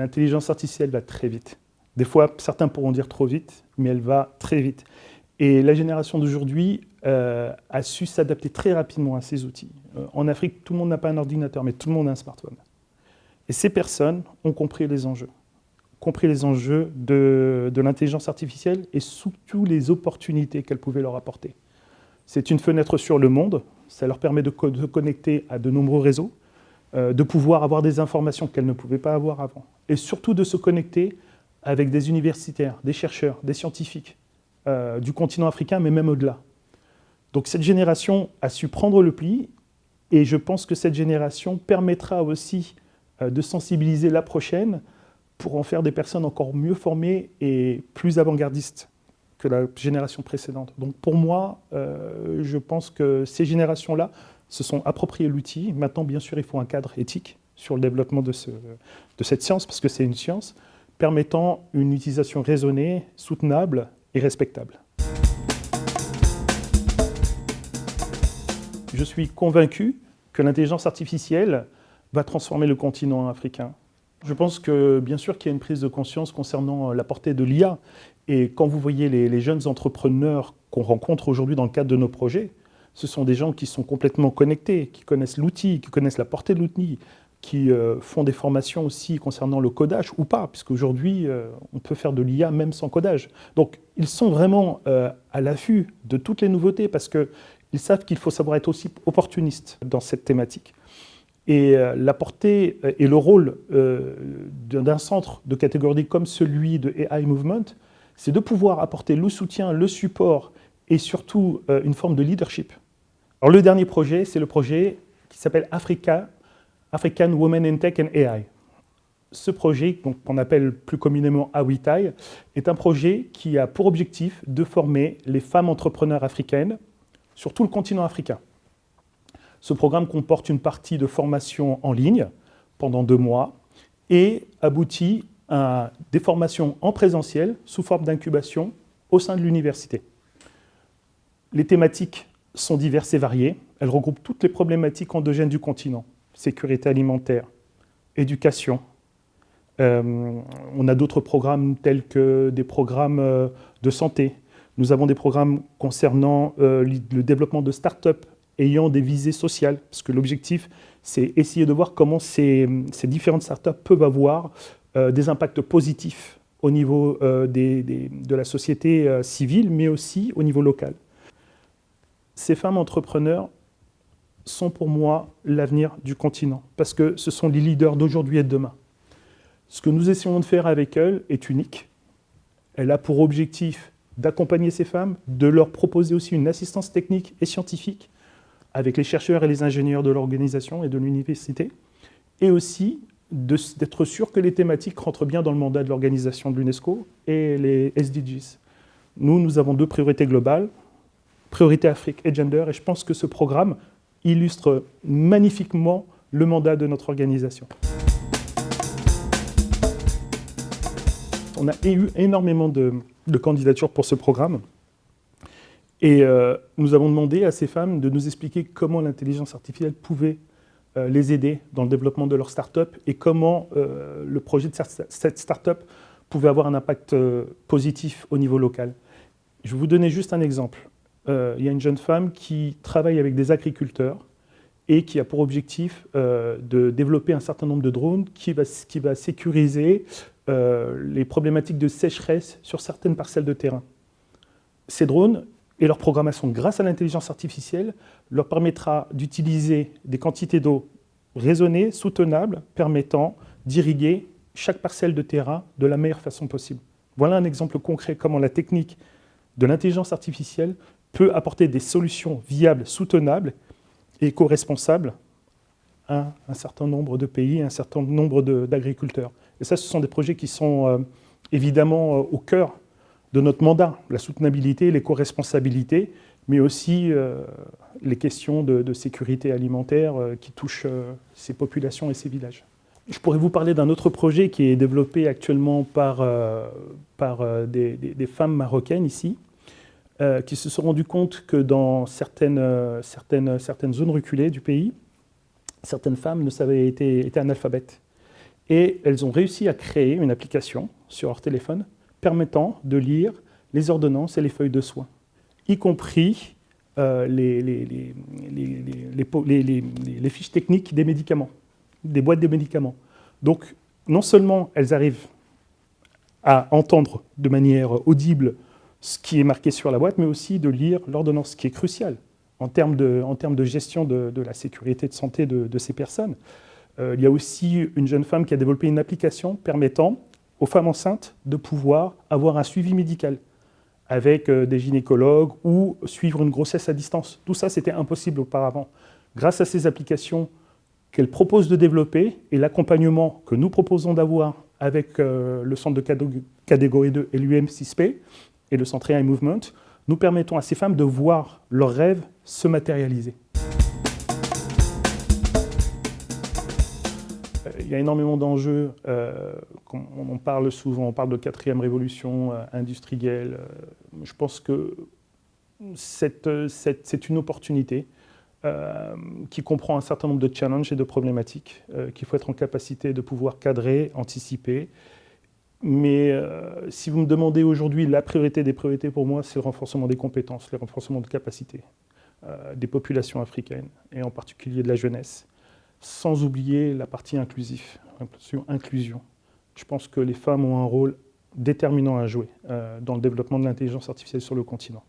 l'intelligence artificielle va très vite. Des fois, certains pourront dire trop vite, mais elle va très vite. Et la génération d'aujourd'hui a su s'adapter très rapidement à ces outils. En Afrique, tout le monde n'a pas un ordinateur, mais tout le monde a un smartphone. Et ces personnes ont compris les enjeux de l'intelligence artificielle et surtout les opportunités qu'elle pouvait leur apporter. C'est une fenêtre sur le monde, ça leur permet de se connecter à de nombreux réseaux, de pouvoir avoir des informations qu'elles ne pouvaient pas avoir avant, et surtout de se connecter avec des universitaires, des chercheurs, des scientifiques du continent africain, mais même au-delà. Donc cette génération a su prendre le pli, et je pense que cette génération permettra aussi de sensibiliser la prochaine pour en faire des personnes encore mieux formées et plus avant-gardistes que la génération précédente. Donc pour moi, je pense que ces générations-là se sont appropriées l'outil. Maintenant, bien sûr, il faut un cadre éthique sur le développement de cette science, parce que c'est une science, permettant une utilisation raisonnée, soutenable et respectable. Je suis convaincu que l'intelligence artificielle va transformer le continent africain. Je pense que, bien sûr, qu'il y a une prise de conscience concernant la portée de l'IA. Et quand vous voyez les jeunes entrepreneurs qu'on rencontre aujourd'hui dans le cadre de nos projets, ce sont des gens qui sont complètement connectés, qui connaissent l'outil, qui connaissent la portée de l'outil, qui font des formations aussi concernant le codage ou pas, puisqu'aujourd'hui, on peut faire de l'IA même sans codage. Donc, ils sont vraiment à l'affût de toutes les nouveautés, parce qu'ils savent qu'il faut savoir être aussi opportuniste dans cette thématique. Et la portée et le rôle d'un centre de catégorie comme celui de AI Movement, c'est de pouvoir apporter le soutien, le support et surtout une forme de leadership. Alors le dernier projet, c'est le projet qui s'appelle African Women in Tech and AI. Ce projet, qu'on appelle plus communément AWITAI, est un projet qui a pour objectif de former les femmes entrepreneurs africaines sur tout le continent africain. Ce programme comporte une partie de formation en ligne pendant 2 mois et aboutit à des formations en présentiel sous forme d'incubation au sein de l'université. Les thématiques sont diverses et variées. Elles regroupent toutes les problématiques endogènes du continent. Sécurité alimentaire, éducation. On a d'autres programmes tels que des programmes de santé. Nous avons des programmes concernant le développement de start-up ayant des visées sociales, parce que l'objectif, c'est essayer de voir comment ces différentes startups peuvent avoir des impacts positifs au niveau de la société civile, mais aussi au niveau local. Ces femmes entrepreneurs sont pour moi l'avenir du continent, parce que ce sont les leaders d'aujourd'hui et de demain. Ce que nous essayons de faire avec elles est unique. Elle a pour objectif d'accompagner ces femmes, de leur proposer aussi une assistance technique et scientifique avec les chercheurs et les ingénieurs de l'organisation et de l'université, et aussi d'être sûr que les thématiques rentrent bien dans le mandat de l'organisation de l'UNESCO et les SDGs. Nous avons 2 priorités globales, priorité Afrique et gender, et je pense que ce programme illustre magnifiquement le mandat de notre organisation. On a eu énormément de candidatures pour ce programme. Et nous avons demandé à ces femmes de nous expliquer comment l'intelligence artificielle pouvait les aider dans le développement de leur start-up et comment le projet de cette start-up pouvait avoir un impact positif au niveau local. Je vais vous donner juste un exemple. Il y a une jeune femme qui travaille avec des agriculteurs et qui a pour objectif de développer un certain nombre de drones qui va sécuriser les problématiques de sécheresse sur certaines parcelles de terrain. Ces drones et leur programmation grâce à l'intelligence artificielle leur permettra d'utiliser des quantités d'eau raisonnées, soutenables, permettant d'irriguer chaque parcelle de terrain de la meilleure façon possible. Voilà un exemple concret comment la technique de l'intelligence artificielle peut apporter des solutions viables, soutenables et éco-responsables à un certain nombre de pays, un certain nombre d'agriculteurs. Et ça, ce sont des projets qui sont évidemment au cœur de notre mandat, la soutenabilité, l'éco-responsabilité, mais aussi les questions de sécurité alimentaire qui touchent ces populations et ces villages. Je pourrais vous parler d'un autre projet qui est développé actuellement par des femmes marocaines ici, qui se sont rendues compte que dans certaines zones reculées du pays, certaines femmes étaient analphabètes. Et elles ont réussi à créer une application sur leur téléphone permettant de lire les ordonnances et les feuilles de soins, y compris les fiches techniques des médicaments, des boîtes de médicaments. Donc, non seulement elles arrivent à entendre de manière audible ce qui est marqué sur la boîte, mais aussi de lire l'ordonnance, ce qui est crucial en termes de gestion de la sécurité de santé de ces personnes. Il y a aussi une jeune femme qui a développé une application permettant aux femmes enceintes de pouvoir avoir un suivi médical avec des gynécologues ou suivre une grossesse à distance. Tout ça, c'était impossible auparavant. Grâce à ces applications qu'elle propose de développer et l'accompagnement que nous proposons d'avoir avec le centre de catégorie 2 et l'UM6P et le centre AI Movement, nous permettons à ces femmes de voir leurs rêves se matérialiser. Il y a énormément d'enjeux, on en parle souvent, on parle de 4e révolution industrielle. Je pense que c'est une opportunité qui comprend un certain nombre de challenges et de problématiques qu'il faut être en capacité de pouvoir cadrer, anticiper. Mais si vous me demandez aujourd'hui, la priorité des priorités pour moi, c'est le renforcement des compétences, le renforcement de capacités des populations africaines, et en particulier de la jeunesse, sans oublier la partie inclusion. Je pense que les femmes ont un rôle déterminant à jouer dans le développement de l'intelligence artificielle sur le continent.